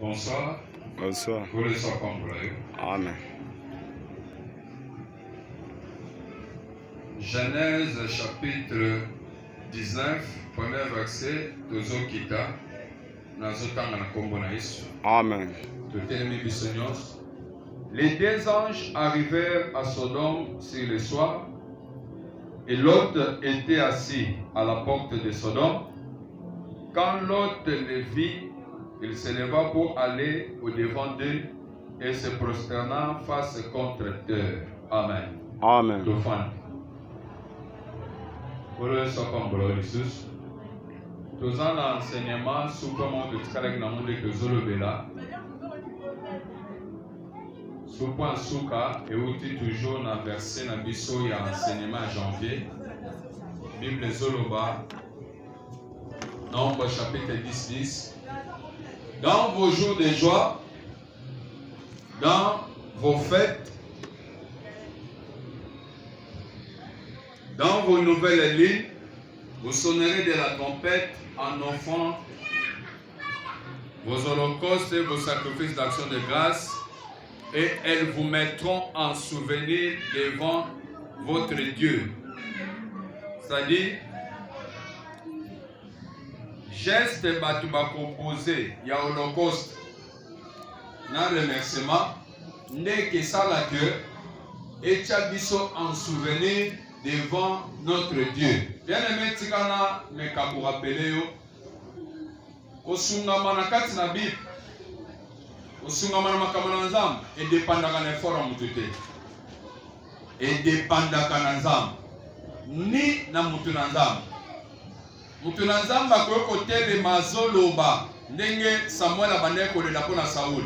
Bonsoir. Bonsoir. Vous le soyez comme vous l'avez. Amen. Genèse chapitre 19, premier verset, Tozo Kita, Nazotanga na Kombo na Yesu. Amen. Les deux anges arrivèrent à Sodome sur le soir, et Lot était assis à la porte de Sodome. Quand Lot le vit, il se leva pour aller au-devant d'eux et se prosterna face contre terre. Amen. Amen. Tofan. Pour le soir comme Jesus. Tous en enseignement, sous comment de Tkalek Namoudé que Zolobela. Sous point Souka, et outil toujours dans le verset Nabiso, il y a enseignement en janvier. Bible Zoloba, Nombre chapitre 10. Dans vos jours de joie, dans vos fêtes, dans vos nouvelles lignes, vous sonnerez de la trompette en offrant vos holocaustes et vos sacrifices d'action de grâce, et elles vous mettront en souvenir devant votre Dieu. C'est-à-dire, geste batuba composé, il y a holocauste, dans le remerciement, n'est que ça la que, et tchabiso en souvenir devant notre Dieu. Bien aimé, tikana me kabu rappelé yo, kosunga manakati na bib, kosunga manamakamana nzam, et dépendaka na effort à mutute, et dépendaka na nzam, ni na mutu na nzam. Mutu na nzamba koyoko tele mazoloba ndenge Samuel abandaki kolela mpo na Saul.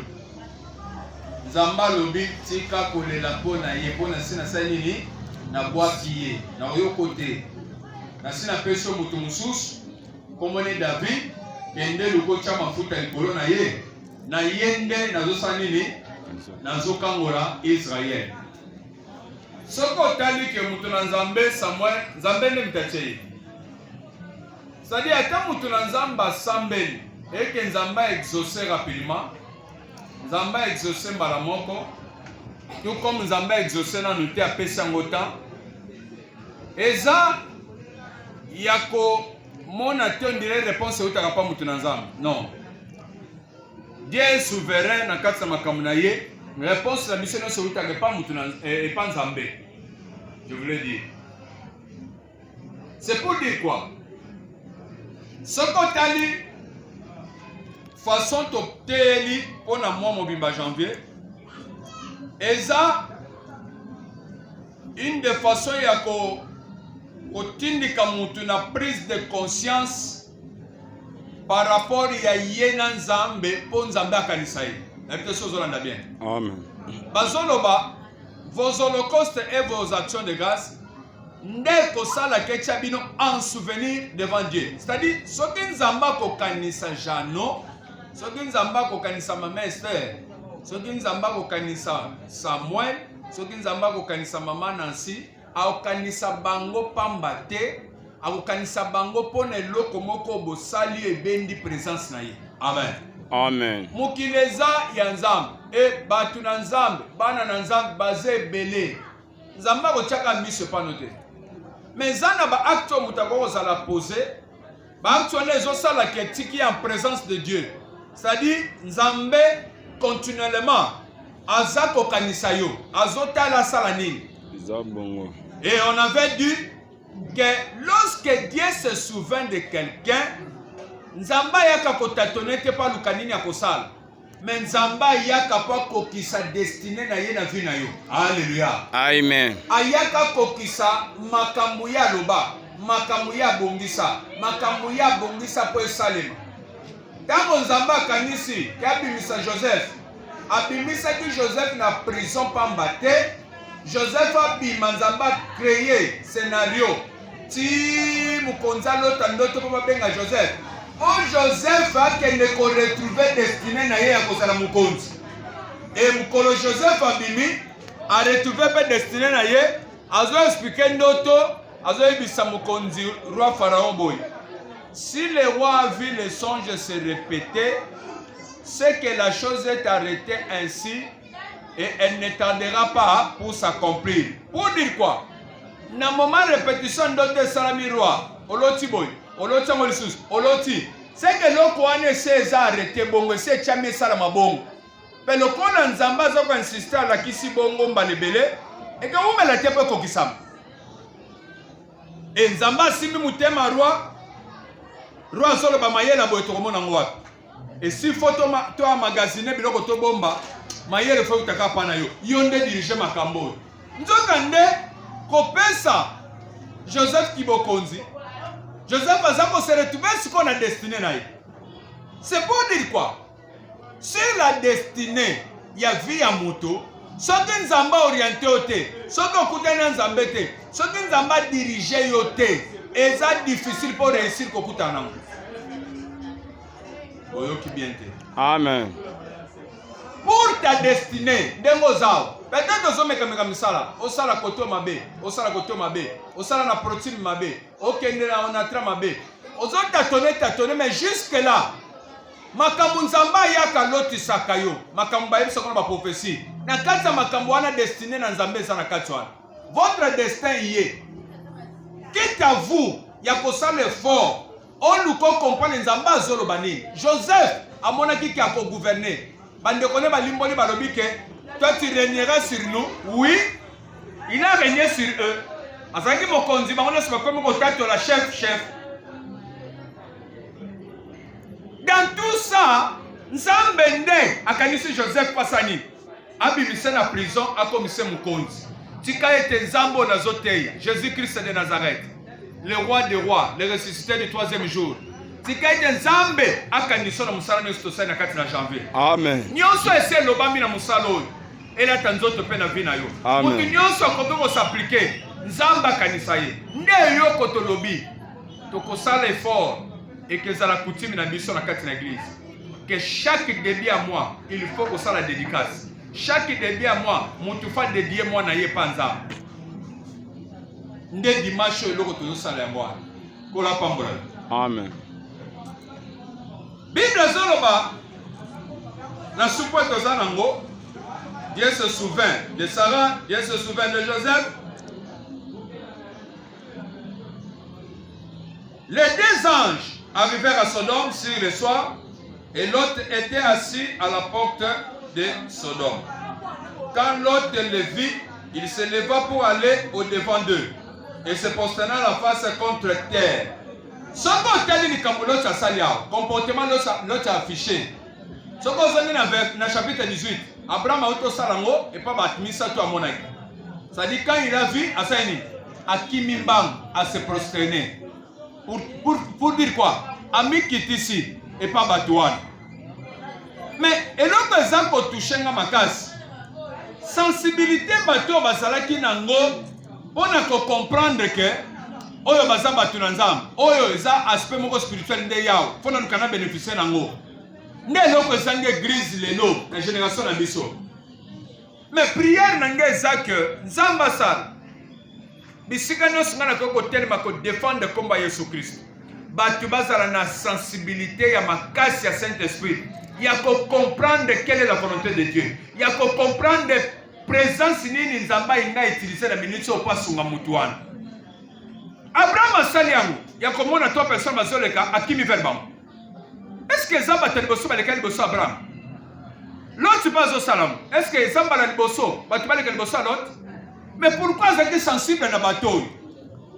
Nzamba lobi tika kolela mpo na ye mpo na si nasali nini nabwaki ye na oyoko te na si napesi yo mutu mosusu komone David kende lokotya mafuta likolo na ye nde nazosala nini nazokangola Israel. Soki otali ke mutu na Nzambe Samuel Nzambe nde mitatie ye. C'est-à-dire, quand nous avons sambeli et que nous avons exaucé rapidement, nous avons exaucé Malamoko, tout comme nous avons exaucé dans notre Pesangota, et ça, il y a que mon attention dirait réponse au Tarapa Moutunanzam. Non. Dieu est souverain dans quatre Makamunaye, réponse à la mission sur le Tarapa Moutunanzam et pas Nzambé. Je voulais dire. C'est pour dire quoi? Ce que tu façon d'obtenir pour la mois mobimba janvier, et ça, une des façons il y a une prise de conscience par rapport à Yena Nzambe pour Nzambe Akanisaï. La petite chose on a bien. Amen. Bazoloba, vos holocaustes et vos actions de grâce. Ndeko sala kecha bino en souvenir devant Dieu. C'est-à-dire, soki nzamba ko kanisa Jano, soki nzamba ko kanisa Mama Esther, soki nzamba ko kanisa Samuel, soki nzamba ko kanisa Mama Nancy, au kanisa bango pambate, au kanisa bango pone loko moko bosali e bendi présence na ye. Amen. Amen. Mukileza ya nzambe, e batu na nzambe, bana na nzambe baze belé. Nzamba ko chaka miso panote. Mais zana ba acte mutakoko za la poser, ba acte les osala qui est en présence de Dieu. C'est-à-dire Nzambe continuellement azako kanisayo, azota la salanine. Et on avait dit que lorsque Dieu se souvient de quelqu'un, Nzamba yaka kotatone te pa lukanini ya kosala. Mais Nzamba yaka pa kokisa destiné na ye na vie na yo. Alléluia. Amen. Ayaka kokisa makambo ya loba, makambo ya bongisa, makambo ya bongisa po esalema. Tango Nzamba kanisi kabimisa Joseph, abimisa ki Joseph na prison pambate, Joseph abima Nzamba créer scénario. Ti mukonza lota ndoto po babenga Joseph. Oh Joseph a qu'elle ne retrouvé destiné na ye à cause de la mukonzi. Et mukolo Joseph abimi a retrouvé pas destiné na ye, a zo expliqué ndoto, a zo ebisa mukonzi roi Pharaon boy. Si le roi a vu les songes se répéter, c'est que la chose est arrêtée ainsi et elle ne tardera pas pour s'accomplir. Pour dire quoi? Na moment répétition d'autres salami roi, oloti boy, oloti amolisus, oloti. C'est que l'okwane s'est arrêté bongo, c'est chamé salama bongo. Mais le kona nzamba zoko insister à la kisi bongo mbalebele, et que vous me la tepe kokisam. Et nzamba simi mutema roi solo ba mayela boy to komona ngwa. Et si photo to magazine biloko to bomba, mayele faut utaka pana yo. Yonde diriger makambo. Nzoka nde kopesa Joseph Kibokonzi. Joseph azako se retrouver ce qu'on a destiné naï. C'est pour dire quoi? Sur la destinée, il y a vie à moto. Ce que nous avons orienté au thé, ce que nous avons fait, ce que nous avons dirigé au thé, et c'est difficile pour réussir au coup Amen. Pour ta destinée, peut-être que vous avez fait ça, au sala côté mabé, au sala côté mabé, au sala na protéine mabé, au kendela on a tra mabé. Aux autres tâtonner, mais jusque là, makambo nzamba yaka loti sakayo, makambo ba yebisa kona ba prophétie. Na kati makambo wana destiné na nzambe za na kati wana. Votre destin y est. Quitte à vous, ya kosala effort. On nous comprendre nzamba zolo bani. Joseph amonaki ki ako gouverner. Bande connaît ba limboli balobi ke toi tu régneras sur nous. Oui, il a régné sur eux. Azaki mokonzi bango se comme ko la chef. Dans tout ça, Nzambende akanisi Joseph Passani. Abibise na prison akomise mukonzi. Tika ete Nzambo na zoteya. Jésus-Christ de Nazareth. Le roi des rois, le ressuscité du troisième jour. Tika ete Nzambe akanisi na musala nesto sa na kati na janvier. Amen. Nyonso ese lobami na musala oyo. Ela tanzoto pe na vina yo. Amen. Mutu nyonso akoki s'appliquer. Nzamba kanisa ye. Nde yo kotolobi. Tokosala effort. Et que ça la coutume dans mission dans l'église. Que chaque début à moi, il faut que ça la dédicace. Chaque début à moi, mon tout fait dédié moi na ye panza. Nde dimanche le retour ça la moi. Kola pambra. Amen. Bible zoloba. La soupe de Zanango. Dieu se souvient de Sarah, Dieu se souvient de Joseph. Les deux anges arrivèrent à Sodome sur le soir et Lot était assis à la porte de Sodome. Quand Lot le vit, il se leva pour aller au-devant d'eux et se prosterna la face contre terre. Ce comportement Lot a affiché. Ce qu'on dans le chapitre 18, Abraham a auto salango et pas batmisa tout à mon avis. Ça dit quand il a vu, à Kimimbam à se prosterner. Pour dire quoi? Ami qui est ici et pas Batouane. Mais et l'autre exemple touché à ma casse. Sensibilité bateau basala qui nango on a comprendre que oyo basa batu nanzam oyo eza aspect moko spirituel nde yao fona nous bénéficier nango. Nde loko zange grise lelo la génération na biso. Mais prière nange eza que nzamba sala bisika nyonso ngana ko telema ko défendre combat Yesu Christ. Batu bazala na sensibilité ya makasi ya Saint-Esprit. Ya ko comprendre quelle est la volonté de Dieu. Ya ko comprendre présence nini nzamba inga utiliser la minute au pas sunga mutuana. Abraham asaliangu ya ko mona toi personne bazoleka akimi verbam. Est-ce que zamba teliboso baleka liboso Abraham? L'autre pas au salam. Est-ce que zamba la liboso batu baleka liboso l'autre? Mais pourquoi vous êtes sensible à la bateau?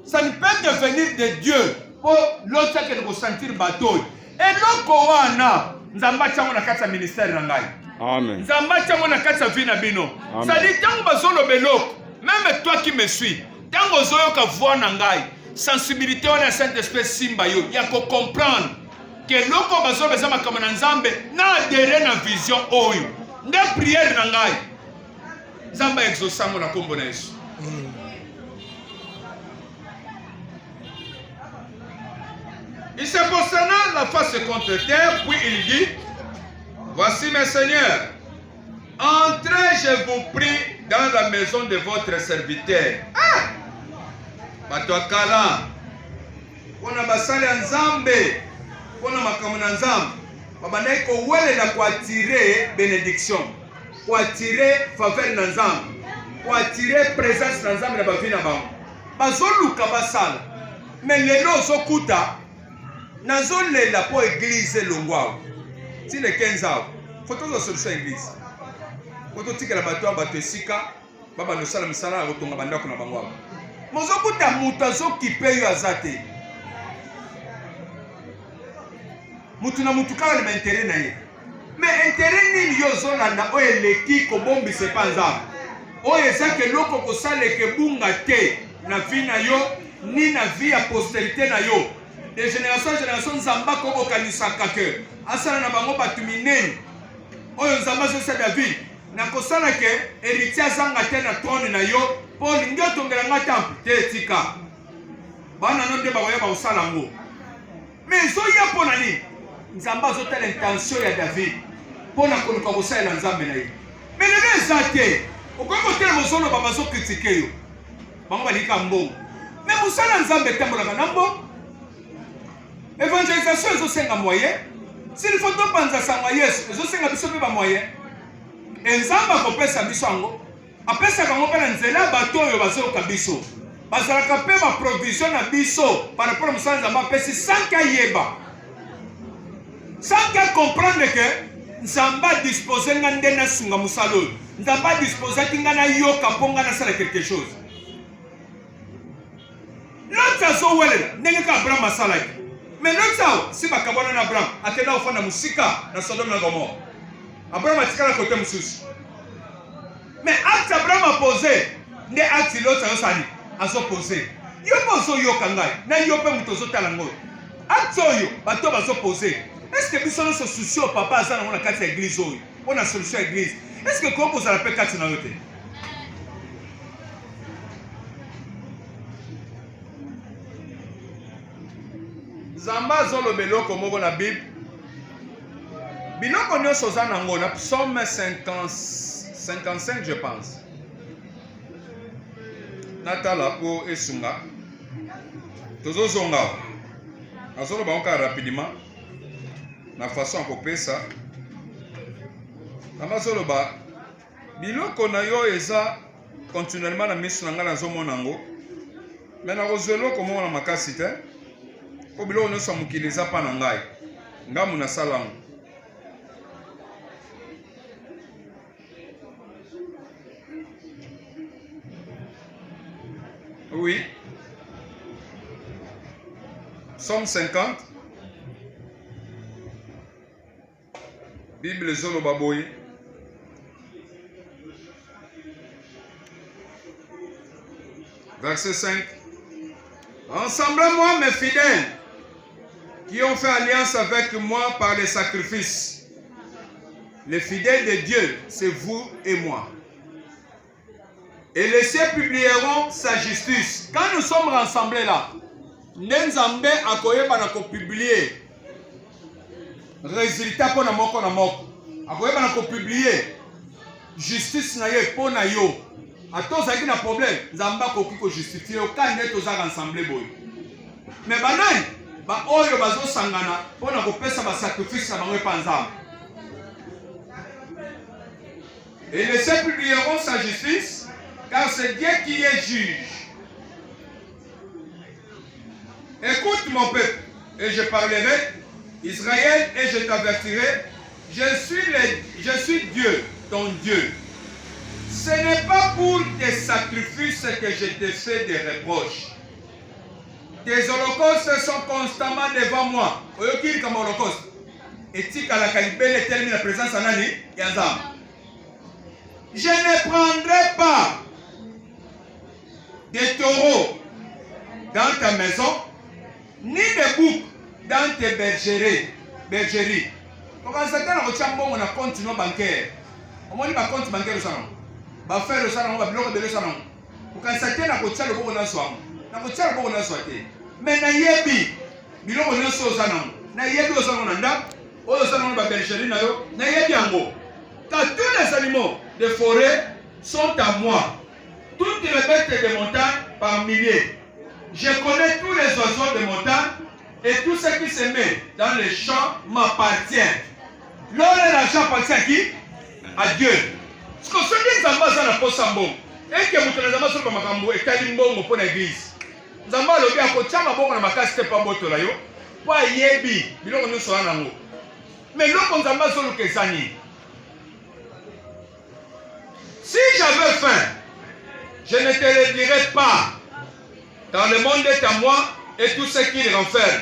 Ça ne peut devenir de Dieu pour l'autre qui nous sentir bateau. Et l'autre koana, nzamba chango na kata ministère nangai. Amen. Nzamba chango na kata vina bino. Ça dit tango bazolo beloko. Même toi qui me suis, tango zoyo ka voix nangai. Sensibilité on a Saint-Esprit simba yo. Ya ko comprendre que loko bazolo bezama kama na nzambe na adhérer na vision oyo. Nde prière nangai. Zamba exaucamo na kombo na Yesu. Il se prosterna la face contre terre, puis il dit: voici mes seigneurs, entrez, je vous prie, dans la maison de votre serviteur. Ah! Batwakala. Kona basali nzambe. Kona makamuna nzambe. babandaki kowelela koatire bénédiction, koatire faveur na Nzambe, koatire présence na Nzambe na bavi na bango. Bazoluka basala. Mais lelo ozokuta nazolela po église longwa. Si le 15 ans, faut toujours solution église. Faut tikela bato esika baba no sala misala kotonga bandako na bango. Mozokuta mutu azokipe yo azate. Mutu na mutu kala na intérêt na ye. Mais intérêt nini yo zona na o eleki ko bombi se panza. O ezake loko ko saleke bunga te na vie na yo ni na vie ya postérité na yo. De génération en génération Nzamba ko bokanisaka ke asala na bango batu minene. Oyo Nzamba so sa David na kosala ke héritier zanga te na trône na yo po lingi otongela nga temple te tika. Bana no nde bakoya ba osala ngo. Mais so ya pona nini? Nzamba azotala intention ya David pona konuka kosala Nzambe na ye. Mais le ezate okokotela mosolo babazo critiquer yo. Bango balika mbongo. Mais mosala Nzambe tambolaka na mbongo. Évangélisation ezosenga moyen. S'il faut to panza sangwa Yesu ezosenga biso pe ba moyen. Nzambe akopesa biso yango. Apesa bango pe na nzela bato oyo bazoyoka biso. Bazalaka pe ba provision na biso par rapport à mosala Nzambe apesi sans kayeba. Sans qu'à comprendre que Nzamba dispose nga nde na sunga mosala oyo. Nzamba dispose kinga na yoka ponga na sala quelque chose. L'autre azowelela ndenge ka Abraham asalaki. Mais l'autre si bakabona na Abraham akenda ofana musika na Sodome na Gomorrhe. Abraham atikala côté mususu. Mais acte Abraham a posé, ne acte l'autre asali azo posé. Yo poso yo kangai, na yo pe muto zo talango. Acte yo bato bazo posé. Est-ce que biso no se soucie au papa azana na kati ya église oyo? On a solution église. Est-ce que ko posa la pe kati na yote? Zamba zolo beloko moko na Bible. Biloko nyonso za nango na Psaume 55 je pense. Natala po esunga. Tozo zonga. Azolo ba onka rapidement. Na façon kopesa. Namba zolo ba biloko na yo eza continuellement na misu na ngala zo monango. Mais na kozelo komo na makasi te. Po biloko nyonso mokili eza pa na ngai. Ngamu na salango. Oui. Psaume 50. Bible Zolo Baboye. Verset 5. Ensemble-moi mes fidèles qui ont fait alliance avec moi par les sacrifices. Les fidèles de Dieu, c'est vous et moi. Et les cieux publieront sa justice. Quand nous sommes rassemblés là, Nzambe akoyeba na ko publier résultat pour na moko na moko. Akoyeba na ko publier justice na ye pour na yo. Atozaki na problème, Nzambe akoki ko justifier au cas net aux rassemblés boy. Mais banani ba oyo bazo sangana pour na ko pesa ba sacrifice na bango pa Nzambe. Et les cieux publieront sa justice. Car c'est Dieu qui est juge. Écoute mon peuple, et je parlerai, Israël, et je t'avertirai, je suis Dieu, ton Dieu. Ce n'est pas pour tes sacrifices que je te fais des reproches. Tes holocaustes sont constamment devant moi. Oyokiri comme holocauste. Et tika la kalibele termine la présence en année, Yazam. Je ne prendrai pas des taureaux dans ta maison, ni des boucs dans tes bergeries. Quand Satan a un compte bancaire, on dit un compte bancaire, on faire le salon, on va bloquer le salon. Quand Satan a un compte bancaire, mais na yebi, biloko nyonso ozana, na yebi ozana nanda, ozana ba bergerie na yo, na yebi yango. Car tous les animaux de forêt sont à moi. Toutes les bêtes de montagne par milliers. Je connais tous les oiseaux de montagne Et tout ce qui se met dans les champs m'appartient. L'or et l'argent appartient à qui? À Dieu. Ce que ce qui nous a dans la poste en bon. Et que vous avez sur le macambo et qu'il y a une bombe pour l'église. Nous avons le bien que tu as un bon dans ma casse, c'était pas beau tout là. Pas yebi. Mais là, nous sommes en haut. Mais là, nous avons sur le Kesani. Si j'avais faim, je ne te le dirais pas. Dans le monde est à moi et tout ce qui le renferme.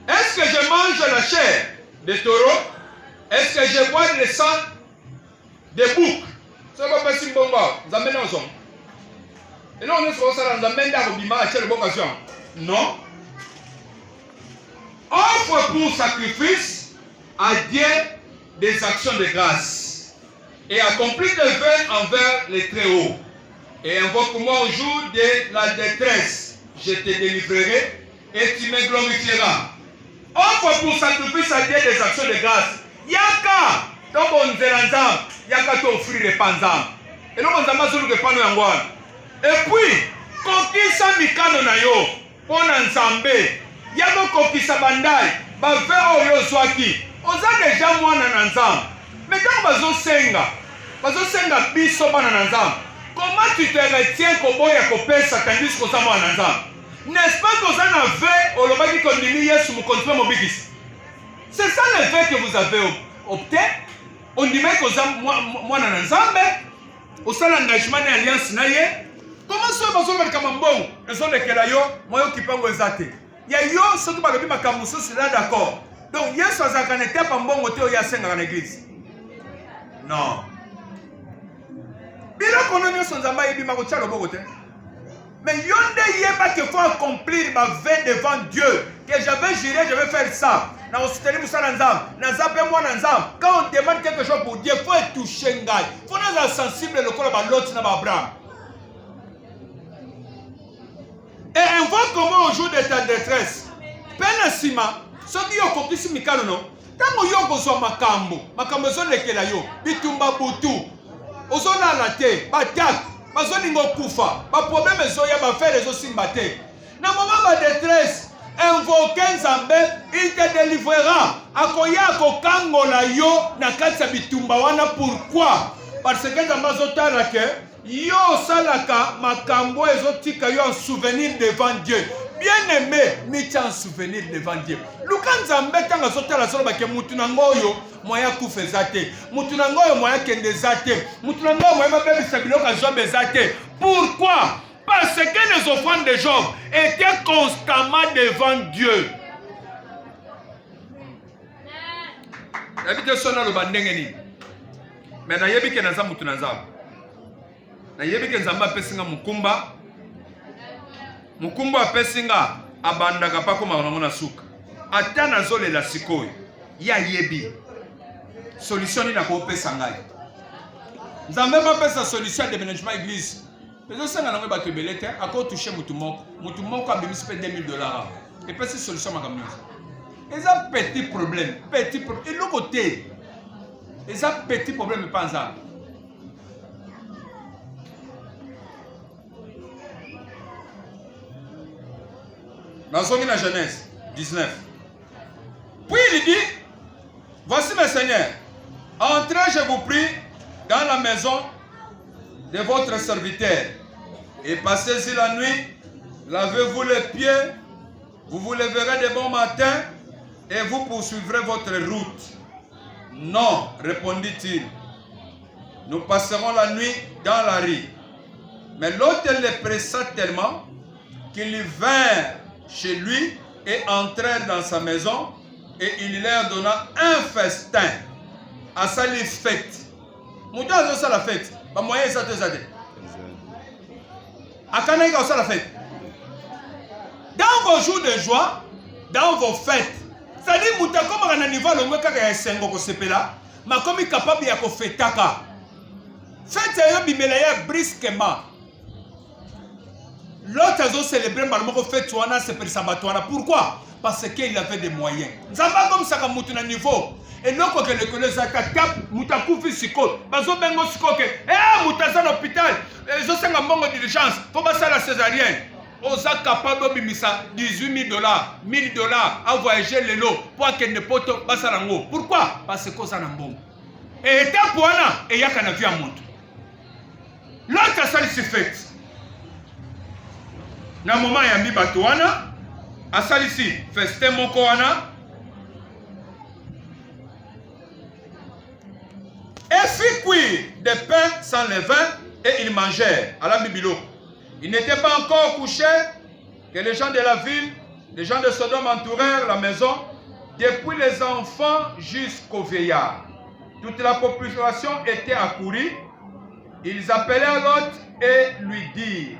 Est-ce que je mange la chair des taureaux? Est-ce que je bois le sang des boucs? C'est pas possible. Et là, on est sur ça. Non. Offre pour sacrifice à Dieu des actions de grâce et accomplis tes vœux envers les Très-Hauts. Et invoque-moi au jour de la détresse. Je te délivrerai et tu me glorifieras. Offre pour sacrifice à Dieu des actions de grâce. Yaka, donc on zélanzam, yaka t'offrir les panzam. Et donc on a sur le pano yangwan. Et puis, kokisa mikano na yo, pona nzambe, yako kokisa bandai, ba vero yo swaki. Oza déjà mwana na nzambe. Mais quand bazo senga biso bana na nzambe. Comment tu te retiens koboya kopesa tandis que ça mwana na nzambe? N'est-ce pas que vous en avez au lobaki kondimi Yesu mukontiwe mobikisi? C'est ça le fait que vous avez opté. On dit que vous êtes mwana na nzambe. Au sein de l'engagement et l'alliance naye. Comment ça va se faire comme bon? Ils sont de Kelayo, moi qui pense exacté. Il y a yo ce qui va dire ma camuso c'est là d'accord. Donc Yesu azaka n'était pas bon côté au yasenga dans l'église. Non. Bila konono son nzamba yebi makotia le bon côté. Mais yonde yeba qu'il faut accomplir ma veille devant Dieu. Que j'avais juré, je vais faire ça. Quand on demande quelque chose pour Dieu, il faut être touché. Il faut être sensible le corps de l'autre. Et invoque comment au jour de ta détresse. Penasima, ce qui est compris si Mikano non. Quand on yoko soit makambo son lekela yo, bitumba butu. Ozona la te, batak, bazoni ngokufa, ba problème zoya ba faire les osimbate. Na moment de détresse, invoquez Nzambe, il te délivrera. Akoya kokangola yo na kati ya bitumba wana. Pourquoi? Parce que Nzambe azotala ke yo salaka makambo ezotika yo en souvenir devant Dieu. Bien aimé, miti en souvenir devant Dieu. Luka Nzambe tanga zotala solo bake mutu na ngoyo moya kufeza te. Mutu na ngoyo moya kendeza te. Mutu na ngoyo moya babebisa biloko azobeza te. Pourquoi? Parce que les offrandes de Job étaient constamment devant Dieu. Habite sona lo bandengeni. Mais na yebi ke na zamu tunazaba. Na yebi ke Nzamba pesinga mukumba. Mukumba pesinga abandaka pako mabango na suka. Ata na zole la sikoyo. Ya yebi. Solution ni na ko pesa ngai. Nzambe ba pesa solution de management église. Mais on sait que nous avons belete à quoi toucher mutumoko a besoin de $2000. Et puis c'est solution ma comme ça. Et ça petit problème, Et l'autre côté, et ça petit problème pas ça. Dans son la Genèse 19. Puis il dit, voici mes seigneurs, entrez je vous prie dans la maison de votre serviteur et passez-y la nuit, lavez-vous les pieds, vous vous lèverez de bon matin et vous poursuivrez votre route. Non, répondit-il, nous passerons la nuit dans la rue. Mais l'autre les pressa tellement qu'ils vinrent chez lui et entrèrent dans sa maison et il leur donna un festin à sa fête. Mouta ça la fête. Ba moyen ça te zade. Akananga ça la fête. Dans vos jours de joie, dans vos fêtes, c'est-à-dire muta comme on a niveau le mwe kaka ya sengo ko sepela, ma comme capable ya ko fetaka. Fête yo bimela ya brusquement. L'autre a célébré par le fête wana c'est pour sabatwana. Pourquoi? Parce qu'il avait des moyens. Nzamba comme ça comme na niveau. Et non que le collège a cap mutakufi siko bazo bengo siko que muta za l'hôpital zo senga mbongo d'urgence faut passer la césarienne oza capable bimisa 18 000 $, 1000 $, à voyager le lot pour que ne poto basalango. Pourquoi? Parce que ça n'a bon. Et étape wana et yaka na vie à montre. L'autre ça se fait. Na moment ya mi bato wana asalisi festin moko wana. Et fit cuire des pains sans levain et ils mangèrent à la Bibilo. Ils n'étaient pas encore couchés que les gens de la ville, les gens de Sodome entourèrent la maison, depuis les enfants jusqu'aux vieillards. Toute la population était accourue. Ils appelèrent Lot et lui dirent: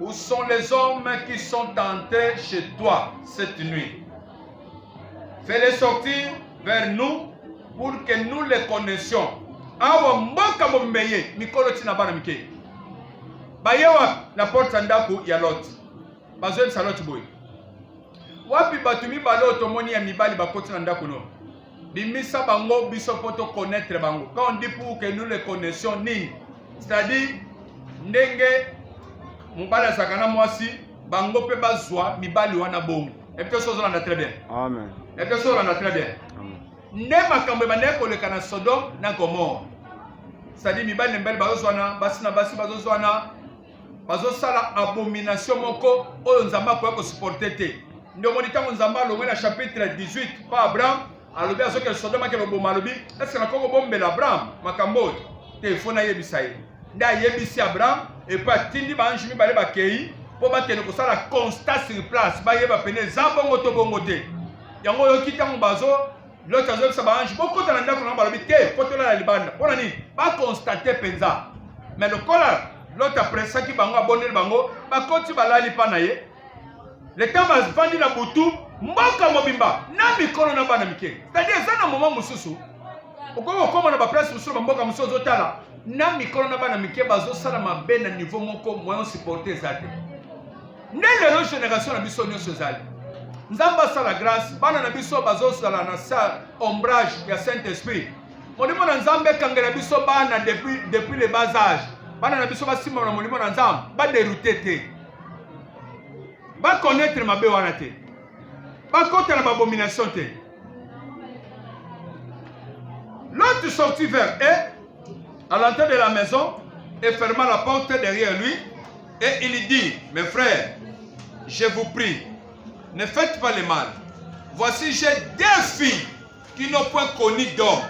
où sont les hommes qui sont entrés chez toi cette nuit? Fais-les sortir vers nous pour que nous les connaissions. Awa mboka bombeye mikolo tina bana mike. Bayewa na porte ndako ya Lot. Bazoe salot boy. Wapi batumi baloto moni ya mibali bakoti na ndako no. Bimisa bango biso poto connaître bango. Quand on dit pour que nous les connaissions ni, c'est-à-dire ndenge mubala sakana mwasi bango pe bazwa mibali wana bongo. Et puis ça on a très bien. Amen. Et puis ça on a très bien. Amen. Ne makambe baneko le kana Sodome na Gomorrhe. C'est-à-dire mibali mbele bazozwana basi na basi bazozwana bazosala abomination moko oyo nzamba ko supporter te. Ndio monita nzamba longa na chapitre 18 pa Abraham alobi azoke Sodome ke loboma alobi est-ce que na kongo bombela Abraham makambo te fona yebisa ye. Nda yebisi Abraham et puis atindi ba anjimi bale bakei po bakene ko sala constat sur place ba yeba pene zabongo to bongo te. Yango yo kitango bazo l'autre a dit que beaucoup de gens ont dit la libanda. On a dit pas constater penza. Mais le colère, l'autre après ça qui va abonner le bango, va continuer à aller panaye. Le temps va se vendre la boutou, mboka mobimba, na mikolo na bana mike. C'est-à-dire ça na moment mususu. Okoko comme on a presse mususu mboka mususu zotala, na mikolo na bana mike bazo sala mabe na niveau moko moyen supporter zate. Nelle génération na biso nyo sozali. Nzamba sa la grâce, bana na biso bazo sala na sa ombrage ya Saint-Esprit. Molimo na Nzambe kangela biso bana depuis le bas âge. Bana na biso basima na molimo na Nzambe, ba dérouter te. Ba connaître mabe wana te. Ba kota na abomination te. L'autre sortit vers eux à l'entrée de la maison et ferma la porte derrière lui et il dit: mes frères, je vous prie, ne faites pas le mal. Voici, j'ai 2 filles qui n'ont point connu d'homme.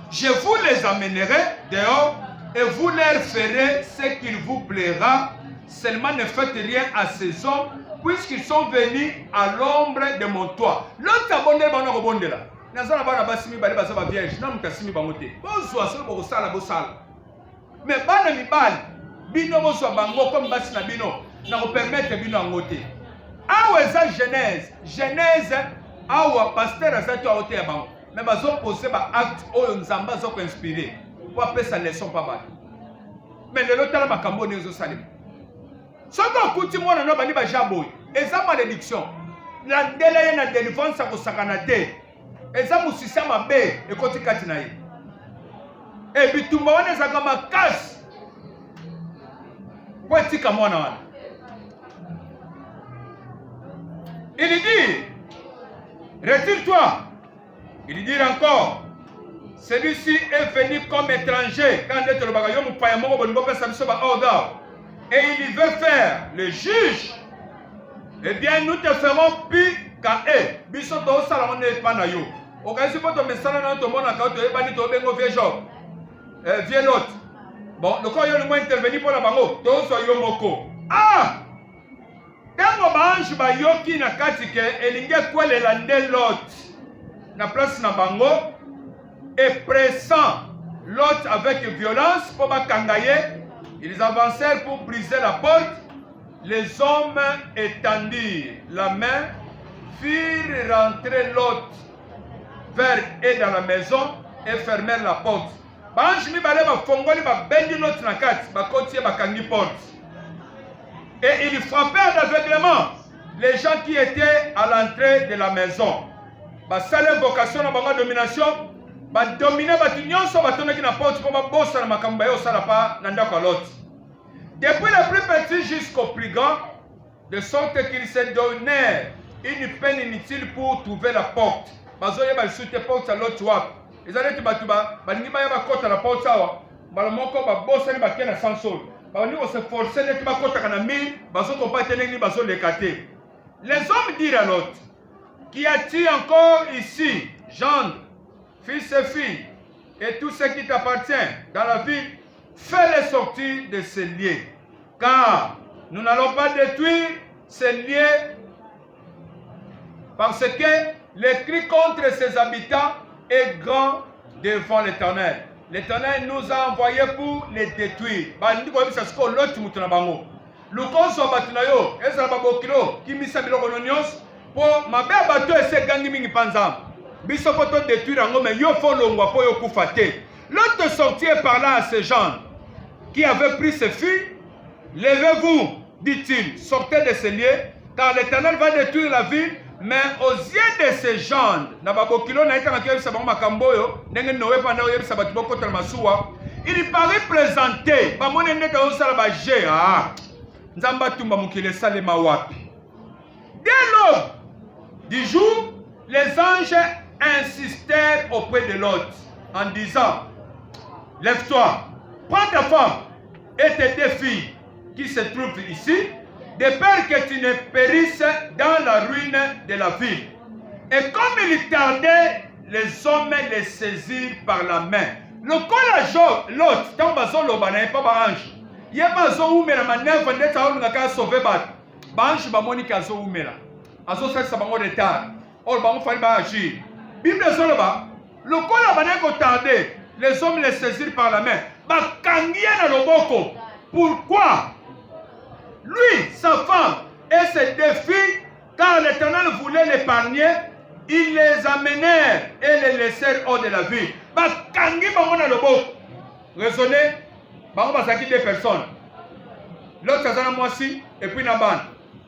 Je vous les amènerai dehors et vous leur ferez ce qu'il vous plaira. Seulement ne faites rien à ces hommes, puisqu'ils sont venus à l'ombre de mon toit. L'autre abonné, bon, on rebondit là. Nazana bana basimi bale basaba vierge, na mukasimi bangote. Bonsoir, solo boko sala bo sala. Mais bana mibali, bino bo so bango comme basi na bino, na ko permettre bino ngote. Awa eza Genèse awa pasteur azato aote ya bango. Mais bazo poser ba acte oyo nzamba zo ko inspirer. Pour apesa leçon pa ba. Mais le lotala makambo ni zo salim. Soko kuti mwana no bani ba jaboy. Eza malédiction. La ndela na délivrance ko sakana te. Eza musisa mabe ekoti kati na ye. E bitumba wana ezaka makasi. Po etika mwana wana. Il dit: retire-toi. Il dit encore: celui-ci est venu comme étranger. Quand il est et il veut faire le juge. Eh bien, nous te ferons plus qu'à eux. Bisson do salon n'est pas na yo. Occasion pour te mettre dans ton monde à quand tu es banni to bengo vieux job. Vieux l'autre. Bon, le corps yo moins intervenir pour la bango. To so yo moko. Ah! Tango banji ba yoki na kati ke elinge kwelela nde Lot na place na bango et pressant Lot avec violence pour bakangaye, ils avancèrent pour briser la porte. Les hommes étendirent la main, firent rentrer Lot vers eux dans la maison et fermèrent la porte. Banji mi bale ba fongoli ba bendi Lot na kati ba kotie ba kangi porte. Et il frappait d'aveuglement les gens qui étaient à l'entrée de la maison. Basale vocation na bango domination, ba dominer ba tinyonso ba tonaki na porte pour ba bossa na makambo yo sala pa na ndako Lot. depuis le plus petit jusqu'au plus grand, de sorte qu'ils se donnèrent une peine inutile pour trouver la porte. Bazoye ba sute porte à l'autre wap. Ils allaient batuba, balingi ba yaba kota la porte sawa. Balomoko ba bossa ni ba kena sansol. Balingi se forcer net ba kota kana mille, bazo ko pas tenir ni bazo les cater. Les hommes dirent à l'autre: Qu'y a-t-il encore ici, gendre, fils et filles, et tout ce qui t'appartient dans la ville, fais-les sortir de ces lieux, car nous n'allons pas détruire ces lieux, parce que le cri contre ses habitants est grand devant l'Éternel. L'Éternel nous a envoyés pour les détruire. Lukonso batunayo, ezala babokilo, kimisa biloko nyonso, po mabe bato ese gangi mingi panza. Biso poto détruire yango mais yo fo longwa po yo kufa te. L'autre sortir par là à ces gens qui avaient pris ses filles. Levez-vous, dit-il, sortez de ces lieux, car l'Éternel va détruire la ville, mais aux yeux de ces gens, na babokilo na itanga kiyo sabango makamboyo, ndenge nowe panda yo yebisa batu boko tala masuwa, il paraît plaisanter, ba mone neta yo sala ba je Nzamba tumba mukile salema wapi. Dès l'aube du jour, les anges insistèrent auprès de l'autre en disant: Lève-toi, prends ta femme et tes deux filles qui se trouvent ici, de peur que tu ne périsses dans la ruine de la ville. Et comme il tardait, les hommes les saisirent par la main. Le col l'autre, dans Bazolo, pas barange. Il y a pas de manœuvre d'être à sauver bat. Banche bamoni kazo umela. Azo fait ça bango retard. Or bango fallait pas agir. Bible zoloba. Le col a bané tardé. Les hommes les saisirent par la main. Ba kangia na loboko. Pourquoi? Lui, sa femme et ses deux filles, car l'Éternel voulait l'épargner, ils les amenèrent et les laissèrent hors de la ville. Ba kangi bango na loboko. Raisonnez. Bango basaki deux personnes. L'autre azana moisi et puis naban.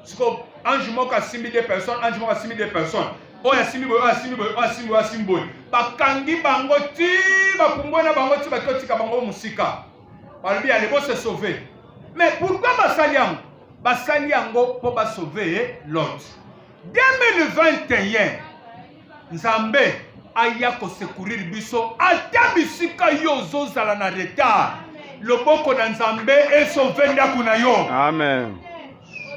Siko ange moko asimi deux personnes, ange moko asimi deux personnes. Oya asimi boy, asimi boy, asimi boy, asimi boy. Bakangi bango ti ba pumbona bango ti ba totika bango musika. Balobi allez bo se sauver. Mais pourquoi basaliango? Basaliango pour ba sauver l'autre. 2021 Nzambe aya ko secourir biso ata bisika yo zozala na retard. Loboko na Nzambe esauve ndaku na yo. Amen.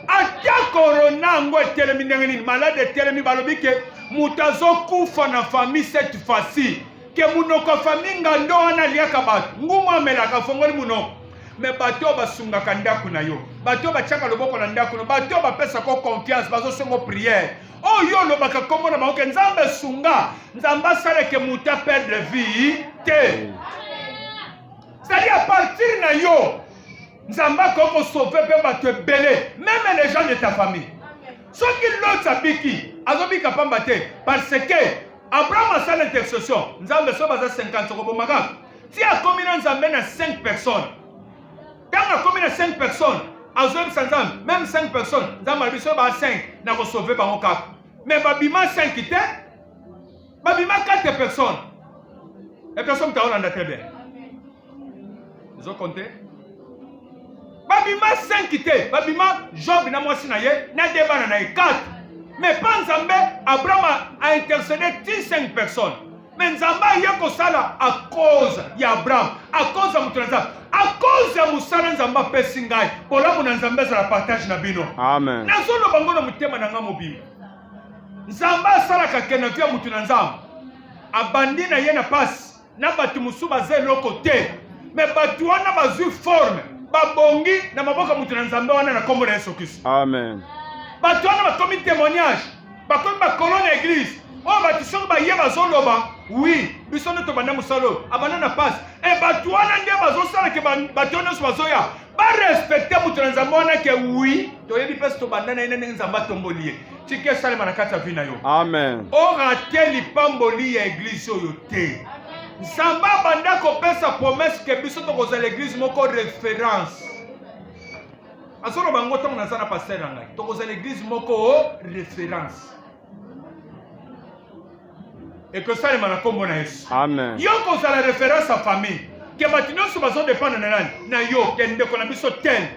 Ata corona ngo etelemi ndenge nini malade etelemi balobi ke mutazo kufa na famille cette fois-ci ke munoko famille ngando wana liaka batu ngumu amelaka fongoli munoko mais bato basungaka ndaku na yo bato bachaka loboko na ndaku no bato bapesa ko confiance bazo sengo prière oyo lobaka kombo na maoke Nzambe sunga Nzamba sale ke muta perdre vie te. C'est-à-dire à partir de yo, Nzamba koko sauver pe bato belé, même les gens de ta famille. Ce qui l'autre sabiki, azobika pamba te parce que Abraham a fait l'intercession. Nzambe so baza 50 ko maga. Si a commis Nzambe na 5 personnes. Quand a commis na 5 personnes, azob sanzam, même 5 personnes, Nzamba biso ba 5 na ko sauver ba onka. Mais babima 5 te, babima 4 personnes. Et personne ta on très bien. Ils ont compté. Babima 5 quittés. Babima Job na mwasi na ye. Na débat na 4. Mais pas Nzambe. Abraham a intercédé 5 personnes. Mais Nzambe a sala à cause d'Abraham. À cause de Moutonazam. À cause de Moussala Nzamba Pessingai. Pour là, mon Nzambe ça la partage na bino. Amen. Na zolo bango na mutema na nga mobimba. Nzamba sala kakena via Moutonazam. Abandi na ye na passe. Na batu musuba ze lokote. Mais batu wana bazui forme babongi na maboka mutu na Nzambe wana na kombo na Yesu Kristo. Amen. Batu wana bakomi témoignage bakomi bakolone église oyo batu soki baye bazoloba oui biso nde tobanda mosalo abanda na passe e batu wana nde bazosala ke batu nyonso bazoya barespecte mutu na Nzambe wana ke oui toyebi mpe tobanda na ye ndenge Nzambe atomboli ye tiki esalema na kati ya vi na yo. Amen. Orate lipamboli ya église oyo te. Nzamba banda kopesa promesse que biso tokoza l'église moko référence. Asoro bango tongo na sana pasteur ngai. Tokoza l'église moko référence. Et que ça le mana kombo na Yesu. Amen. Yo koza la référence à famille. Que batino so bazo dépendre na nani? Na yo kende ko na biso tel.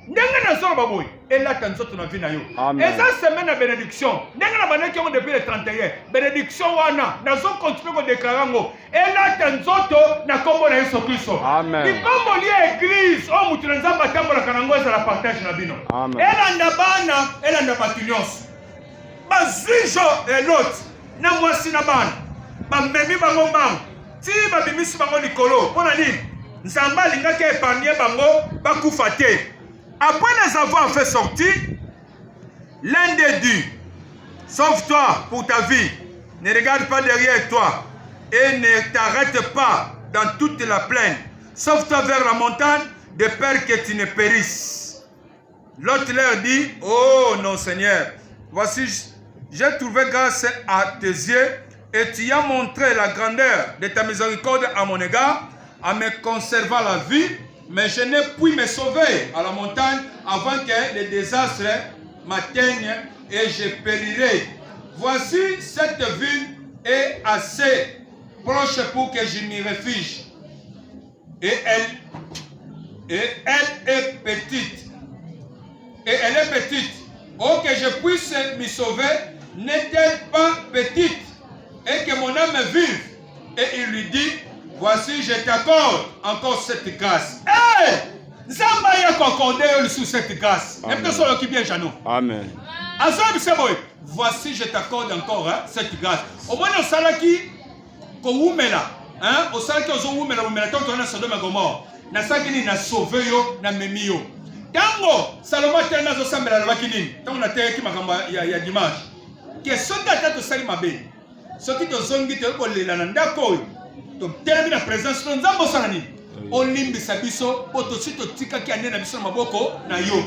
ndenge na zolo baboy elata nzoto na vie na yo eza semaine ya bénédiction ndenge na bandaki yango depuis le 31 bénédiction wana nazo continue kodéclare yango elata nzoto na kombo na Yesu Kristo likombo lia église oyo mutu na nzambe atambolaka nango ezala partage na bino elanda bana elanda bato nyonso bazijo eloti na mwasi na bana bamemi bango mbango ti babimisi bango likolo mpona nini nzambe alingaki épargne bango bakufa te. Après les avoir fait sortir, l'un des deux, sauve-toi pour ta vie, ne regarde pas derrière toi et ne t'arrête pas dans toute la plaine. Sauve-toi vers la montagne de peur que tu ne périsses. L'autre leur dit, oh non Seigneur, voici, j'ai trouvé grâce à tes yeux et tu as montré la grandeur de ta miséricorde à mon égard en me conservant la vie. Mais je n'ai pu me sauver à la montagne avant que les désastres m'atteignent et je périrai. Voici cette ville est assez proche pour que je m'y réfugie. Et elle est petite. Et elle est petite. Oh, que je puisse m'y sauver, n'est-elle pas petite? Et que mon âme vive. Et il lui dit, voici, je t'accorde encore cette grâce. Hey! Zamba yako accordé sous cette grâce. Amen. Voici, je t'accorde encore cette grâce. Au moins, on salaki ko wumela, hein? Au salaki ozo wumela, wumela tant on a Sodome et Gomorrhe. Na sakini na sauvé yo, na memi yo. Tango Salomon tena zo sambela la bakini. Tango na teki makamba ya dimanche. Que soki atato sali mabe. Soki to zongi te ko lela na ndako. Telemi na présence de nzambo salani olimbisa biso otosi totika ki ane na biso na maboko na yo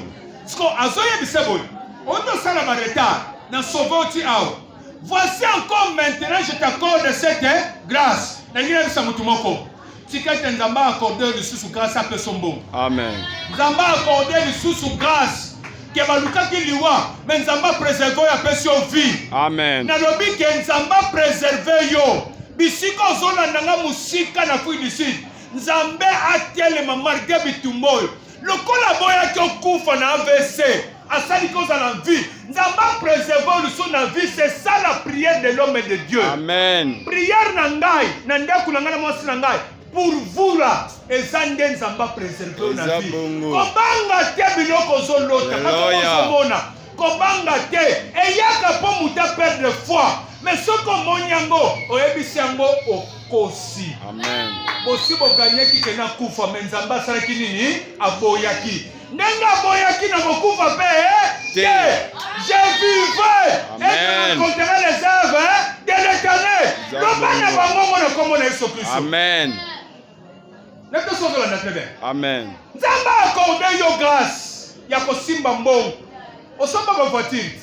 siko azoye bisebo oto sala ba retard na sauvoti ao. Voici encore maintenant je t'accorde cette grâce na ngina bisa mutu moko tika te nzamba accorde lisusu grâce a pesombo. Amen. Nzamba accorde lisusu grâce ke balukaki liwa mais nzamba préserver ya pesi yo vie. Amen. Na lobi ke nzamba préserver yo bisiko zona nanga musika na fui d'ici nzambe atelema marge bitumboyo lokola boya ki okufa na AVC asali koza na vie nzamba préserver luso na vie. C'est ça la prière de l'homme et de Dieu. Amen. Prière na ngai na ndako na ngai na mwasi na ngai pour vous là eza nde nzamba préserver na vie. Kobanga te biloko zolota kaka kobanga te eyaka po muta perdre foi. Mais ce qu'on monyango, oyebisango okosi. Amen. Bosi bo gagner ki na kufa menzamba sala kinini aboyaki. Nenga boyaki na bokufa pe te. Je vivrai et je raconterai les œuvres de l'Éternel. Lobana bango na komo na Yesu Kristo. Amen. Neto sozola na tebe. Amen. Nzamba accorde yo grâce ya kosimba mbongo. Osomba ba voiture.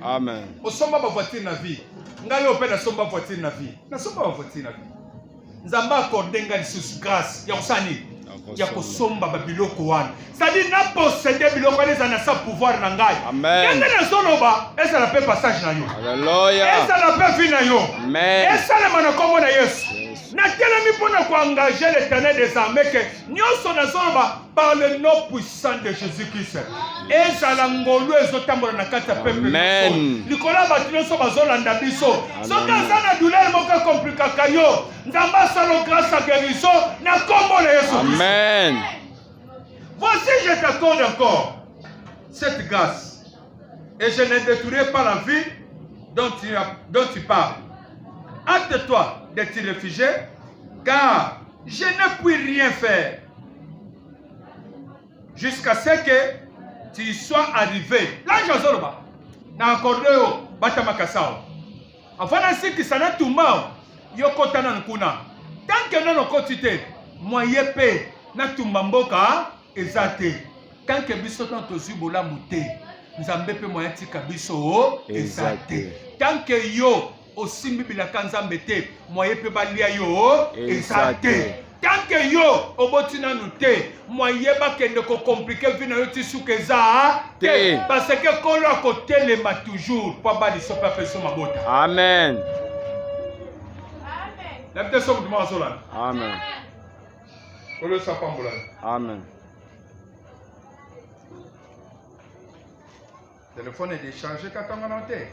Amen. Osomba ba voiture na vie. Ngai yo pe na somba voiture na vie. Na somba ba voiture na vie. Nzamba accorde ngai lisusu grâce ya osani. Ya kosomba ba biloko wana. C'est-à-dire na posséder biloko wana na sa pouvoir na ngai. Amen. Ngai na zoloba, esa la pe passage na yo. Alléluia. Esa la pe vie na yo. Amen. Esa le mana kombo na Yesu. Na telemi pona ko engager l'Éternel des armées que nyonso na zoloba par le nom puissant de Jésus-Christ. Esa la ngolu ezotambola na kati ya peuple. Amen. Likola batu nyonso bazolanda biso. Soki aza na douleur moko komplikaka yo, nzamba salo grâce à guérison na kombo na Yesu. Amen. Voici, je t'accorde encore cette grâce. Et je ne détruirai pas la vie dont tu parles. Hâte-toi de te réfugier, car je ne puis rien faire jusqu'à ce que tu y sois arrivé. Là, je suis là. Na accordé yo batama kasao. Afana siki sana tumba yo kotana nkuna. Tant que non okotite moyen pe na tumba mboka ezate. Tant que biso ton tozu bola muté. Nzambe pe moyen tika biso ezate. Tant que yo osimbi bilaka nzambe te moyen pe balia yo ezate. Tant que yo obotina nuté moyen ba kende ko compliquer vie na yo tisuka eza te parce que kolo akotelema toujours pa ba liso pa peso mabota. Amen. La peut-être somme de Amen. Amen. Kolo sa pambola. Amen. Téléphone est déchargé quand on a noté.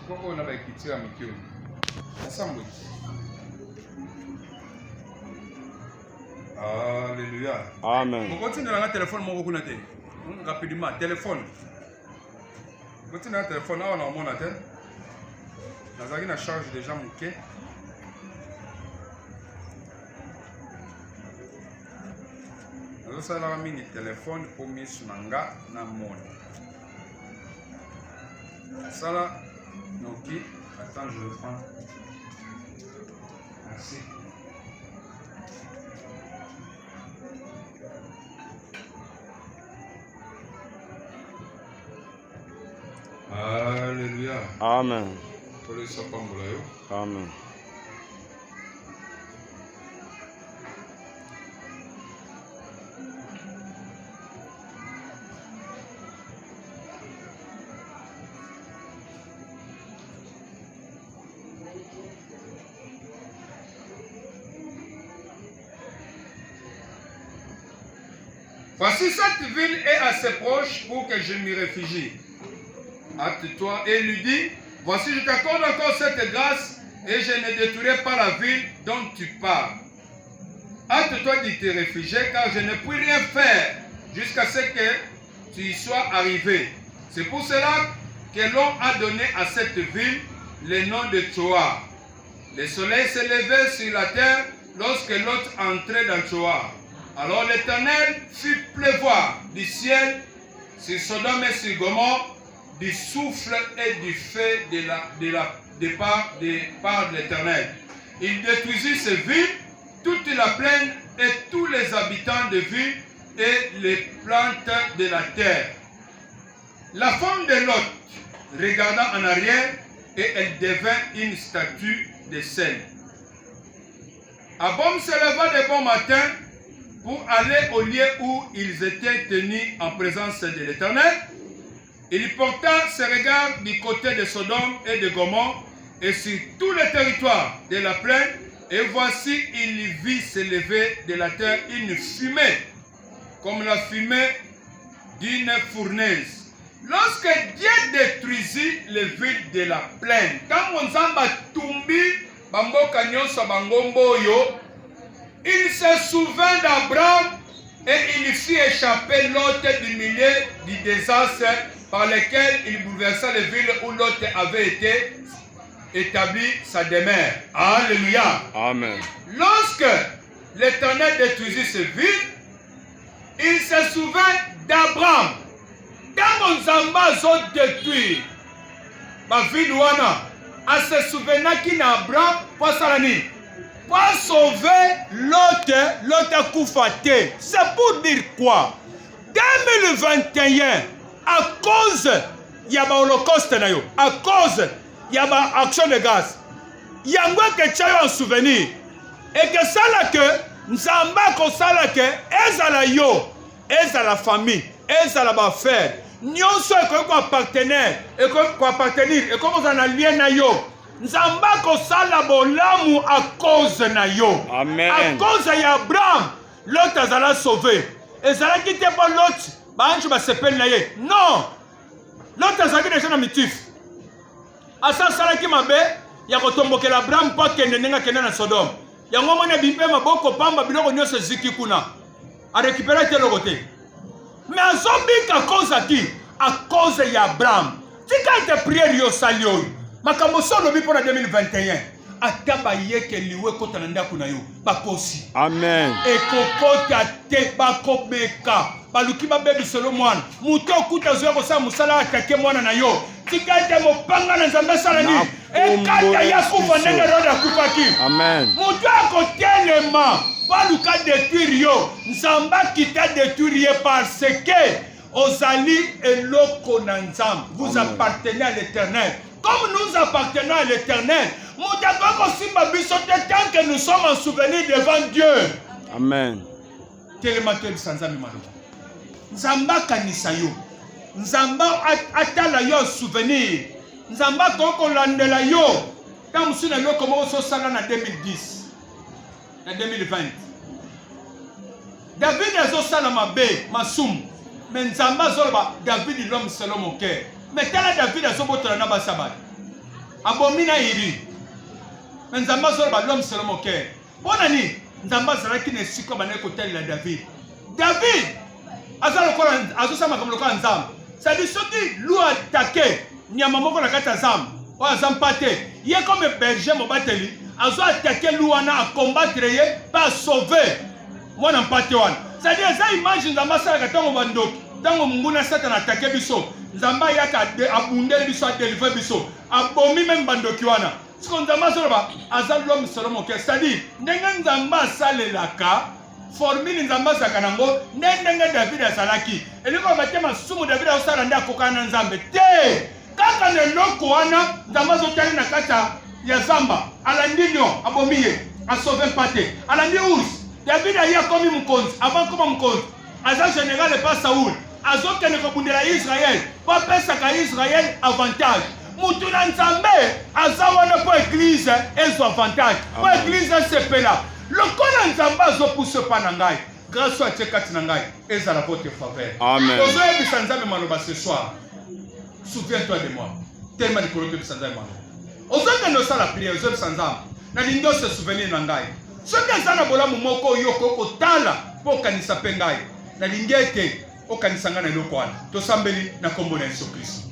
Pourquoi on a quitté à Mikio? Ensemble. Alléluia. Amen. On continue dans le téléphone, mon beaucoup rapidement. Téléphone. On continue dans le téléphone, là on a mon atteint. Nous avons une charge déjà manquée. Nous avons mis le téléphone pour Miss Manga na mon. Ça là, ok. Attends, je le prends. Merci. Alléluia. Amen. Amen. Voici cette ville est assez proche pour que je m'y réfugie. Hâte-toi et lui dit, voici je t'accorde encore cette grâce et je ne détruirai pas la ville dont tu pars. Hâte-toi d'y te réfugier car je ne puis rien faire jusqu'à ce que tu y sois arrivé. C'est pour cela que l'on a donné à cette ville le nom de Tsoar. Le soleil s'est levé sur la terre lorsque Lot entrait dans Tsoar. Alors l'Éternel fit pleuvoir du ciel sur Sodome et sur Gomorrhe du souffle et du feu par de l'Éternel. Il détruisit ces villes, toute la plaine et tous les habitants de villes et les plantes de la terre. La femme de Lot regarda en arrière et elle devint une statue de sel. Abom se leva de bon matin pour aller au lieu où ils étaient tenus en présence de l'Éternel. Il porta ses regards du côté de Sodome et de Gomorrhe et sur tout le territoire de la plaine, et voici, il vit s'élever de la terre une fumée, comme la fumée d'une fournaise. Lorsque Dieu détruisit les villes de la plaine, quand Nzamba tumbi bamboka nyonso bangomboyo, il se souvint d'Abraham et il fit échapper Lot du milieu du désastre par lequel il bouleversa les villes où Lot avait été établi sa demeure. Alléluia. Amen. Lorsque l'Éternel détruisit ces villes, il se souvint d'Abraham. Quand Nzamba a détruit ma ville wana, a se souvena qui n'Abraham pas salani. Pour sauver Lot a koufaté. C'est pour dire quoi? 2021, à cause il y a l'Holocauste, à cause il y a l'action de grâce, il y a un que tu as un souvenir. Et que ça là que, Nzamba ko ça là que, ezala yo, ezala famille, ezala ba frère, nyonso ko appartenir, et ko appartenir, et comme vous en alliez na yo. Nzamba ko sala bolamu à cause na yo. Amen. À cause ya Abraham, Lot azala sauvé. Et ça qui était pas Lot, ba anjo ba sepel na ye. Non. Lot azaki déjà na mitif. Asa sala ki mabe, ya kotombokela Abraham pa kende nenga kende na Sodome. Ya ngoma na bimpe maboko pamba biloko nyonso ziki kuna. A récupérer tel côté. Mais azombi ka cause qui? À cause ya Abraham. Tika te prière yo salio. Makambo solo bi pour 2021. Ataba yeke liwe kota na ndaku na yo bakosi. Amen. E kokota te bakobeka. Baluki babebi solo mwana. Muto kuta zo ko sa musala atake mwana na yo. Tikate mopanga na Nzambe salani. E kata ya kufa ndenge roda kupaki. Amen. Muto akotelema. Baluka détruire yo. Nzamba kita détruire parce que Ozali eloko na Nzambe. Vous appartenez à l'Éternel. Comme nous appartenons à l'Éternel, tant que nous sommes en souvenir devant Dieu. Amen. Nzamba kanisa yo. Nzamba atala yo souvenir. Nzamba koko landela yo. Quand nous sommes yo comment on sala na 2010. Na 2020. David azosala mabe masumu mais nzamba zoloba David l'homme selon mon cœur mais tala David azobotola na basabati abomina iri mais nzamba zoloba l'homme selon mon cœur bonani nzamba zalaki ne siko bana kotali la David azosama comme lokola nzamba c'est-à-dire soki lu attaqué nyama moko na kati ya zamba oyo aza mpate ye comme berger mobateli azo attaqué lu wana akombattre ye mpe asauve mwana mpate wana c'est-à-dire eza image nzamba asalaka ntango bandoki ntango monguna satana attaqué biso nzamba ayaka abundeli biso adelivre biso abomi meme bandoki wana siko nzamba azoloba aza l'homme selon mon cœur c'est-à-dire ndenge nzamba asalelaka formule nzamba azalaka nango ndenge David azalaki elingi bate masumu David azosala nde akokana na nzambe te kaka na eloko wana nzamba azotali na kati ya zamba alandi lion abomi ye asauve mpate alandi ours David aye akomi mokonzi avant koma mokonzi aza général epa Saoul azokende kobundela Israel po apesaka Israel avantage mutu na nzambe aza wana po eglize ezwa avantage po eglize esepela lokola nzambe azopuse pa na ngai grâce atie kati na ngai ezala votre faveur. Amen. Ozoyebisa nzambe maloba ce soir souviens-toi de moi tellement likolo toyebisa nzambe maloba ozokende osala priere ozoyebisa nzambe nalingi ose souvenir na ngai soki eza na bolamu moko oyo okotala mpo okanisa mpe ngai nalingi ete okanisa ngai na eloko wana tosambeli na kombo na Yesu Kristo.